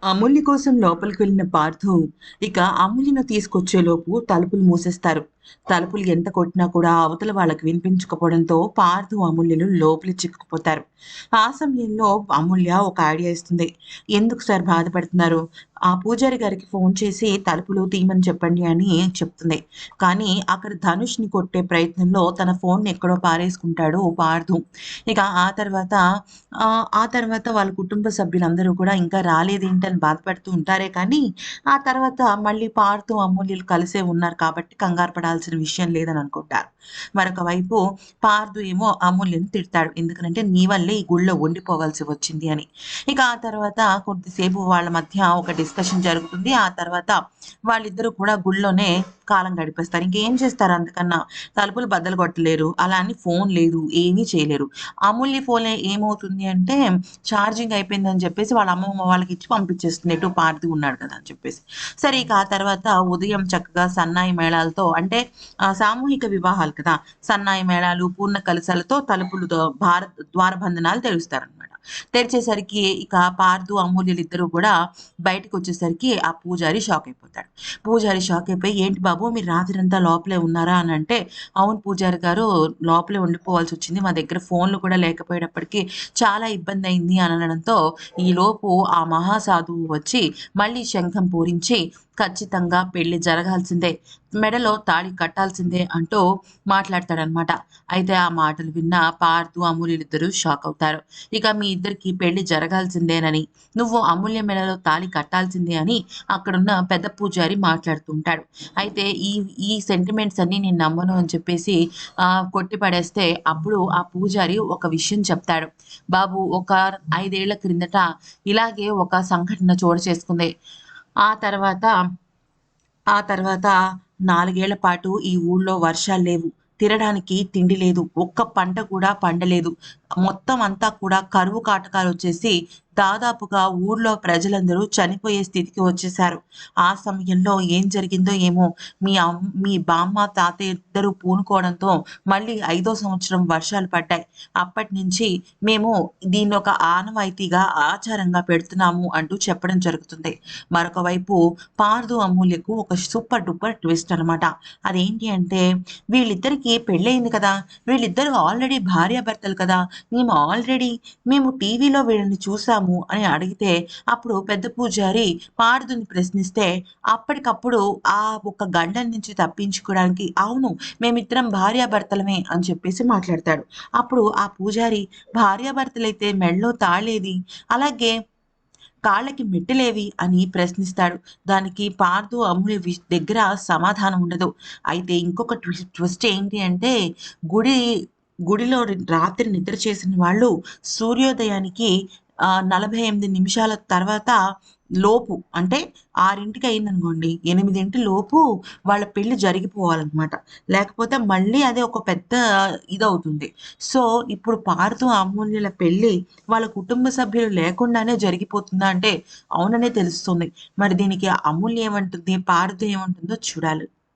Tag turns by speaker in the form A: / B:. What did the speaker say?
A: అమూల్య కోసం లోపలికి వెళ్ళిన పార్థు ఇక అమూల్యను తీసుకొచ్చేలోపు తలుపులు మూసేస్తారు. తలుపులు ఎంత కొట్టినా కూడా అవతల వాళ్ళకి వినిపించకపోవడంతో పార్థు, అమూల్యలు లోపలి చిక్కుకుపోతారు. ఆ సమయంలో అమూల్య ఒక ఐడియా ఇస్తుంది. ఎందుకు సార్ బాధపడుతున్నారు? ఆ పూజారి గారికి ఫోన్ చేసి తలుపులు తీయమని చెప్పండి అని చెప్తుంది. కానీ అక్కడ ధనుష్‌ని కొట్టే ప్రయత్నంలో తన ఫోన్‌ని ఎక్కడో పారేసుకుంటాడు పార్థు. ఇక ఆ తర్వాత వాళ్ళ కుటుంబ సభ్యులందరూ కూడా ఇంకా రాలేదేంటని బాధపడుతూ ఉంటారే కానీ, ఆ తర్వాత మళ్ళీ పార్థు, అమూల్యలు కలిసే ఉన్నారు కాబట్టి కంగారు పడాల్సిన విషయం లేదని అనుకుంటారు. మరొక వైపు పార్థు ఏమో అమూల్యని తిడతాడు. ఎందుకనంటే నీ వల్లే ఈ గుడిలో ఉండిపోవాల్సి వచ్చింది అని. ఇక ఆ తర్వాత కొద్దిసేపు వాళ్ళ మధ్య ఒక డిస్కషన్ జరుగుతుంది. ఆ తర్వాత వాళ్ళిద్దరూ కూడా గుడిలోనే కాలం గడిపేస్తారు. ఇంకేం చేస్తారు అంతకన్నా. తలుపులు బద్దలు కొట్టలేరు. అలా అని ఫోన్ లేదు. ఏమీ చేయలేరు. అమూల్య ఫోన్‌లో ఏమవుతుంది అంటే ఛార్జింగ్ అయిపోయిందని చెప్పేసి వాళ్ళ అమ్మమ్మ వాళ్ళకిచ్చి పంపించేస్తుంది. ఎటు పార్థు ఉన్నాడు కదా అని చెప్పేసి. సరే ఇక ఆ తర్వాత ఉదయం చక్కగా సన్నాయి మేళాలతో అంటే సామూహిక వివాహాలు కదా! సన్నాయి మేళాలు, పూర్ణ కలశాలతో తలుపులు ద్వారబంధనాలు తెరుస్తారనమాట. తెరిచేసరికి ఇక పార్థు, అమూల్యలిద్దరూ కూడా బయటకొచ్చేసరికి ఆ పూజారి షాక్ అయిపోతాడు. పూజారి షాక్ అయిపోయి, "ఏంటి బాబు మీరు రాత్రంతా లోపలే ఉన్నారా?" అనంటే, "అవును పూజారి గారు లోపలే ఉండిపోవాల్సొచ్చింది. మా దగ్గర ఫోన్‌లు కూడా లేకపోయేటప్పటికి చాలా ఇబ్బందయింది" అని అనడంతో, ఈలోపు ఆ మహాసాధువు వచ్చి మళ్ళీ శంఖం పూరించి, "ఖచ్చితంగా పెళ్లి జరగాల్సిందే. మెడలో తాళి కట్టాల్సిందే" అంటూ మాట్లాడతాడనమాట. అయితే ఆ మాటలు విన్న పార్థు, అమూల్యలిద్దరూ షాక్ అవుతారు. ఇక మీ ఇద్దరికీ పెళ్లి జరగాల్సిందేనని, నువ్వు అమూల్య మెడలో తాళి కట్టాల్సిందే అని అక్కడున్న పెద్ద పూజారి మాట్లాడుతూ ఉంటాడు. అయితే ఈ ఈ సెంటిమెంట్స్ అన్నీ నేను నమ్మను అని చెప్పేసి కొట్టి పడేస్తే అప్పుడు ఆ పూజారి ఒక విషయం చెప్తాడు. బాబు ఒక 5 ఏళ్ల క్రిందట ఇలాగే ఒక సంఘటన చోటు చేసుకుంది. ఆ తర్వాత ఆ తర్వాత 4 ఏళ్ల పాటు ఈ ఊళ్ళో వర్షాలు లేవు. తినడానికి తిండి లేదు. ఒక్క పంట కూడా పండలేదు. మొత్తం అంతా కూడా కరువు కాటకాలొచ్చేసి దాదాపుగా ఊర్లో ప్రజలందరూ చనిపోయే స్థితికి వచ్చేశారు. ఆ సమయంలో ఏం జరిగిందో ఏమో మీ బామ్మ, తాతయ్య ఇద్దరూ పూనుకోవడంతో మళ్ళీ 5వ సంవత్సరం వర్షాలు పడ్డాయి. అప్పటినుంచి మేము దీన్నొక ఆనవాయితీగా, ఆచారంగా పెడుతున్నాము అంటూ చెప్పడం జరుగుతుంది. మరొక వైపు పార్దు, అమూల్యకు ఒక సూపర్ డూపర్ ట్విస్ట్ అనమాట. అదేంటి అంటే వీళ్ళిద్దరికీ పెళ్లయింది కదా! వీళ్ళిద్దరూ ఆల్రెడీ భార్యాభర్తలు కదా! మేము టీవీలో వీళ్ళని చూసాము అని అడిగితే, అప్పుడు పెద్ద పూజారి పార్దుని ప్రశ్నిస్తే, అప్పటికప్పుడు ఆ ఒక గండం నుంచి తప్పించుకోవడానికి, అవును మేమిద్దరం భార్యాభర్తలమే అని చెప్పేసి మాట్లాడతాడు. అప్పుడు ఆ పూజారి భార్యాభర్తలైతే మెడలో తాళేది? అలాగే కాళ్ళకి మెట్టెలేవి అని ప్రశ్నిస్తాడు. దానికి పార్థు, అమూల్య దగ్గర సమాధానం ఉండదు. అయితే ఇంకొక ట్విస్ట్ ఏంటి అంటే గుడి గుడిలో రాత్రి నిద్ర చేసిన వాళ్ళు సూర్యోదయానికి 48 నిమిషాల తర్వాత లోపు అంటే 6కి అయిందనుకోండి, 8 లోపు వాళ్ళ పెళ్లి జరిగిపోవాలనమాట. లేకపోతే మళ్ళీ అది ఒక పెద్ద ఇదవుతుంది. సో, ఇప్పుడు పార్థు, అమూల్యల పెళ్లి వాళ్ళ కుటుంబ సభ్యులు లేకుండానే జరిగిపోతుందా అంటే, అవుననే తెలుస్తుంది. మరి దీనికి అమూల్య ఏమంటుంది? పారుది ఏమంటుందో చూడాలి.